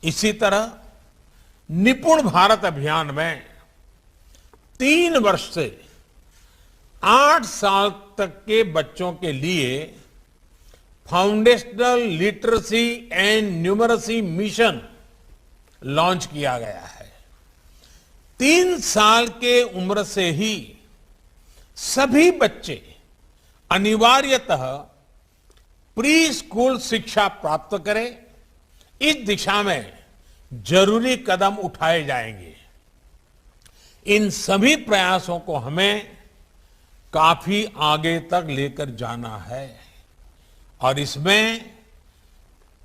इसी तरह निपुण भारत अभियान में 3 वर्ष से 8 साल तक के बच्चों के लिए foundational literacy and numeracy mission launch किया गया है। 3 साल के उम्र से ही सभी बच्चे अनिवार्यतः प्री स्कूल शिक्षा प्राप्त करें, इस दिशा में जरूरी कदम उठाए जाएंगे। इन सभी प्रयासों को हमें काफी आगे तक लेकर जाना है और इसमें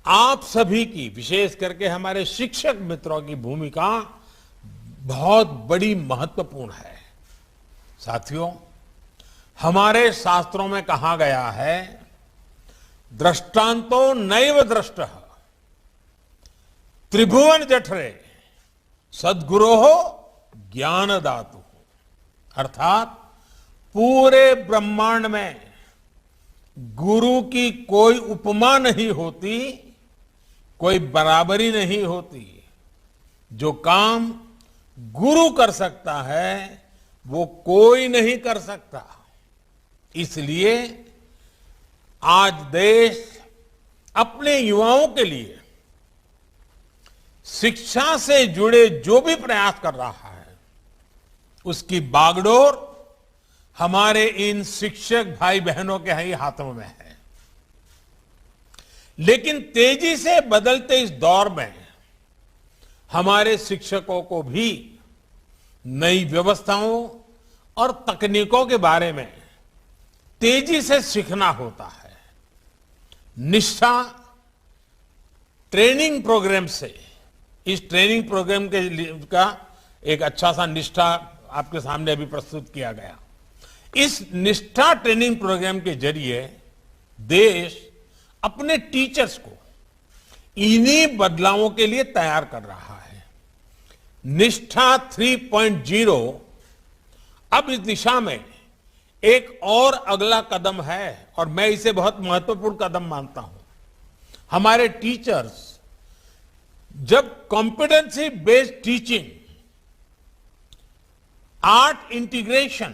आप सभी की, विशेष करके हमारे शिक्षक मित्रों की भूमिका बहुत बड़ी महत्वपूर्ण है। साथियों, हमारे शास्त्रों में कहा गया है, दृष्टांतो नैव दृष्टः त्रिभुवन जठरे सद्गुरोः ज्ञानदातु। अर्थात पूरे ब्रह्मांड में गुरु की कोई उपमा नहीं होती, कोई बराबरी नहीं होती। जो काम गुरु कर सकता है वो कोई नहीं कर सकता। इसलिए आज देश अपने युवाओं के लिए शिक्षा से जुड़े जो भी प्रयास कर रहा है, उसकी बागडोर हमारे इन शिक्षक भाई बहनों के ही हाथों में है। लेकिन तेजी से बदलते इस दौर में हमारे शिक्षकों को भी नई व्यवस्थाओं और तकनीकों के बारे में तेजी से सीखना होता है। निष्ठा ट्रेनिंग प्रोग्राम से, इस ट्रेनिंग प्रोग्राम का एक अच्छा सा निष्ठा आपके सामने अभी प्रस्तुत किया गया। इस निष्ठा ट्रेनिंग प्रोग्राम के जरिए देश अपने टीचर्स को इन्हीं बदलावों के लिए तैयार कर रहा है। निष्ठा 3.0 अब इस दिशा में एक और अगला कदम है और मैं इसे बहुत महत्वपूर्ण कदम मानता हूं। हमारे टीचर्स जब competency based teaching, art integration,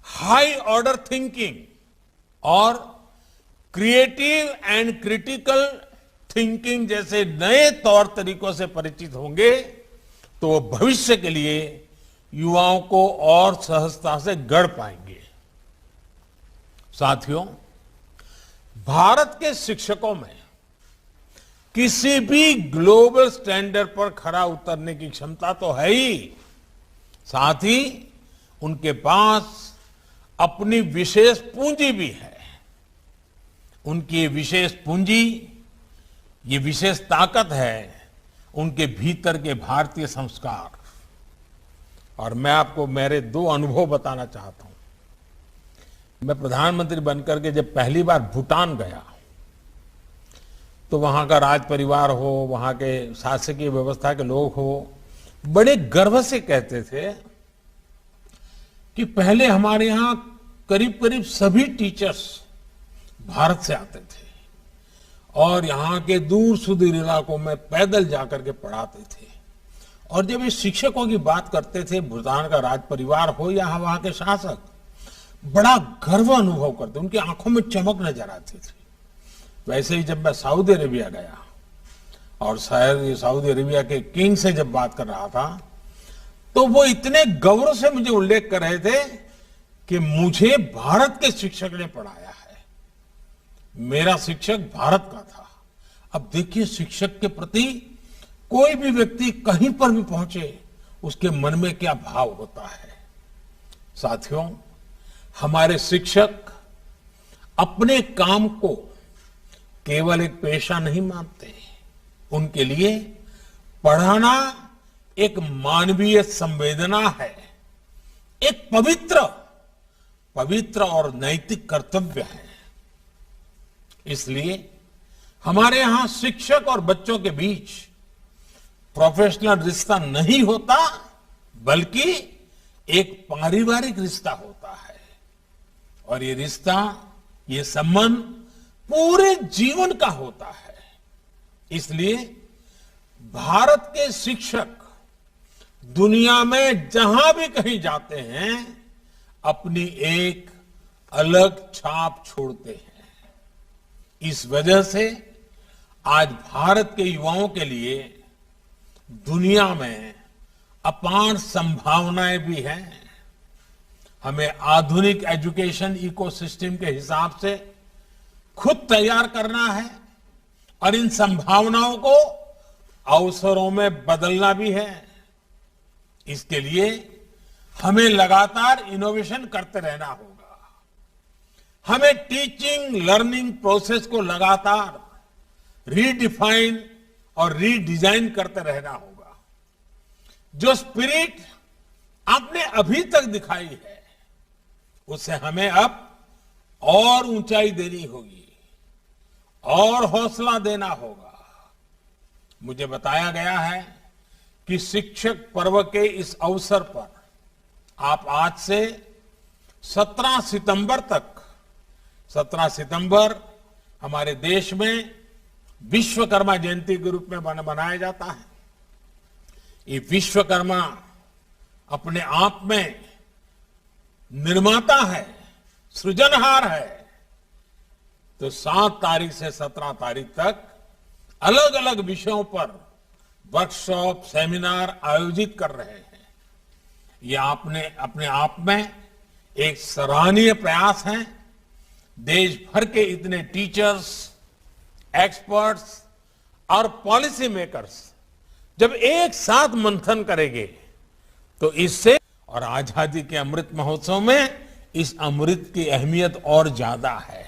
high order thinking और क्रिएटिव एंड क्रिटिकल थिंकिंग जैसे नए तौर तरीकों से परिचित होंगे तो वो भविष्य के लिए युवाओं को और सहजता से गढ़ पाएंगे। साथियों, भारत के शिक्षकों में किसी भी ग्लोबल स्टैंडर्ड पर खरा उतरने की क्षमता तो है ही, साथ ही उनके पास अपनी विशेष पूंजी भी है। उनकी ये विशेष पूंजी, ये विशेष ताकत है उनके भीतर के भारतीय संस्कार। और मैं आपको मेरे 2 अनुभव बताना चाहता हूं। मैं प्रधानमंत्री बनकर के जब पहली बार भूटान गया तो वहां का राज परिवार हो, वहां के शासकीय व्यवस्था के लोग हो, बड़े गर्व से कहते थे कि पहले हमारे यहां करीब करीब सभी टीचर्स भारत से आते थे और यहाँ के दूर सुदूर इलाकों में पैदल जाकर के पढ़ाते थे। और जब ये शिक्षकों की बात करते थे, भूटान का राज परिवार हो या वहां के शासक, बड़ा गर्व अनुभव करते, उनकी आंखों में चमक नजर आती थी। वैसे ही जब मैं सऊदी अरेबिया गया और शायद सऊदी अरेबिया के किंग से जब बात कर रहा था तो वो इतने गौरव से मुझे उल्लेख कर रहे थे कि मुझे भारत के शिक्षक ने पढ़ाया है, मेरा शिक्षक भारत का था। अब देखिए, शिक्षक के प्रति कोई भी व्यक्ति कहीं पर भी पहुंचे उसके मन में क्या भाव होता है। साथियों, हमारे शिक्षक अपने काम को केवल एक पेशा नहीं मानते, उनके लिए पढ़ाना एक मानवीय संवेदना है, एक पवित्र और नैतिक कर्तव्य है। इसलिए हमारे यहां शिक्षक और बच्चों के बीच प्रोफेशनल रिश्ता नहीं होता, बल्कि एक पारिवारिक रिश्ता होता है। और ये रिश्ता, ये संबंध पूरे जीवन का होता है। इसलिए भारत के शिक्षक दुनिया में जहां भी कहीं जाते हैं अपनी एक अलग छाप छोड़ते हैं। इस वजह से आज भारत के युवाओं के लिए दुनिया में अपार संभावनाएं भी हैं। हमें आधुनिक एजुकेशन इकोसिस्टम के हिसाब से खुद तैयार करना है और इन संभावनाओं को अवसरों में बदलना भी है। इसके लिए हमें लगातार इनोवेशन करते रहना होगा। हमें टीचिंग लर्निंग प्रोसेस को लगातार रीडिफाइन और रीडिजाइन करते रहना होगा। जो स्पिरिट आपने अभी तक दिखाई है उसे हमें अब और ऊंचाई देनी होगी और हौसला देना होगा। मुझे बताया गया है कि शिक्षक पर्व के इस अवसर पर आप आज से 17 सितंबर तक 17 सितंबर हमारे देश में विश्वकर्मा जयंती के रूप में मनाया जाता है। ये विश्वकर्मा अपने आप में निर्माता है, सृजनहार है। तो 7 तारीख से 17 तारीख तक अलग अलग विषयों पर वर्कशॉप सेमिनार आयोजित कर रहे हैं। ये आपने अपने आप में एक सराहनीय प्रयास है। देश भर के इतने टीचर्स, एक्सपर्ट्स और पॉलिसी मेकर्स जब एक साथ मंथन करेंगे तो इससे और आजादी के अमृत महोत्सव में इस अमृत की अहमियत और ज्यादा है।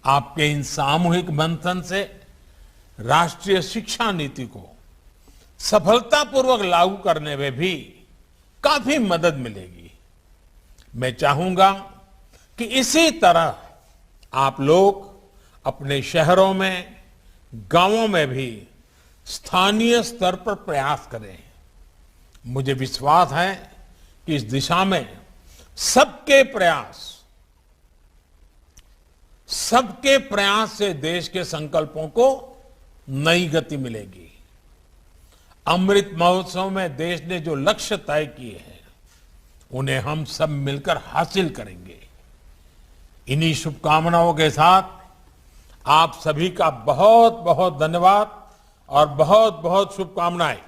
आपके इन सामूहिक मंथन से राष्ट्रीय शिक्षा नीति को सफलतापूर्वक लागू करने में भी काफी मदद मिलेगी। मैं चाहूंगा कि इसी तरह आप लोग अपने शहरों में, गांवों में भी स्थानीय स्तर पर प्रयास करें। मुझे विश्वास है कि इस दिशा में सबके प्रयास से देश के संकल्पों को नई गति मिलेगी। अमृत महोत्सव में देश ने जो लक्ष्य तय किए हैं उन्हें हम सब मिलकर हासिल करेंगे। इन्हीं शुभकामनाओं के साथ आप सभी का बहुत बहुत धन्यवाद और बहुत बहुत शुभकामनाएं।